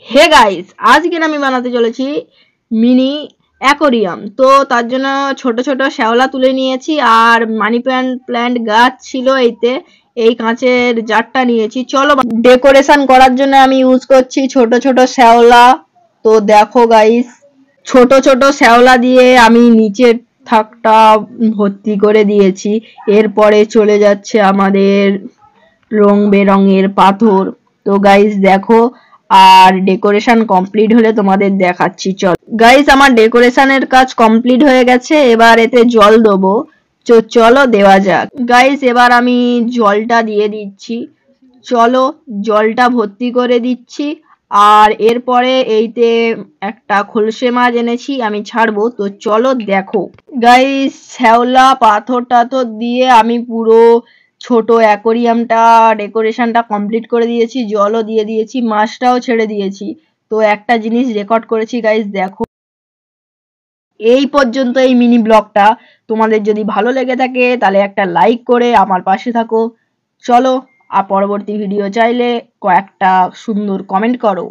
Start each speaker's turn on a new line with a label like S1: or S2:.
S1: Hey guys, আজকে আমি বানাতে চলেছি মিনি অ্যাকোরিয়াম। তো তার জন্য ছোট ছোট শ্যাওলা তুলে নিয়েছি, আর মানি প্ল্যান্ট গাছ ছিল এইতে। এই কাঁচের জারটা নিয়েছি। চলো, ডেকোরেশন করার জন্য আমি ইউজ করছি ছোট ছোট শ্যাওলা। তো দেখো গাইস, ছোট ছোট শ্যাওলা দিয়ে আমি নিচের থাকটা ভর্তি করে দিয়েছি। এরপরে চলে যাচ্ছে আমাদের রং বেরঙের পাথর। তো গাইস দেখো, আর ডেকোরেশন কমপ্লিট হলে তোমাদের দেখাচ্ছি। চল গাইস, আমার ডেকোরেশনের কাজ কমপ্লিট হয়ে গেছে। এবার এতে জল দেবো। চলো দেওয়া যাক। গাইস, এবার আমি জলটা দিয়ে দিচ্ছি। চলো, জলটা ভর্তি করে দিচ্ছি। আর এরপরে এইতে একটা খলসে মাছ এনেছি, আমি ছাড়বো। তো চলো দেখো গাইস, শ্যাওলা পাথর টাথর দিয়ে আমি পুরো ছোট অ্যাকোরিয়ামটা ডেকোরেশনটা কমপ্লিট করে দিয়েছি। জলও দিয়ে দিয়েছি, মাছটাও ছেড়ে দিয়েছি। তো একটা জিনিস রেকর্ড করেছি গাইস, দেখো। এই পর্যন্ত এই মিনি ব্লগটা। তোমাদের যদি ভালো লেগে থাকে তাহলে একটা লাইক করে আমার পাশে থাকো। চলো, আর পরবর্তী ভিডিও চাইলে কয়েকটা সুন্দর কমেন্ট করো।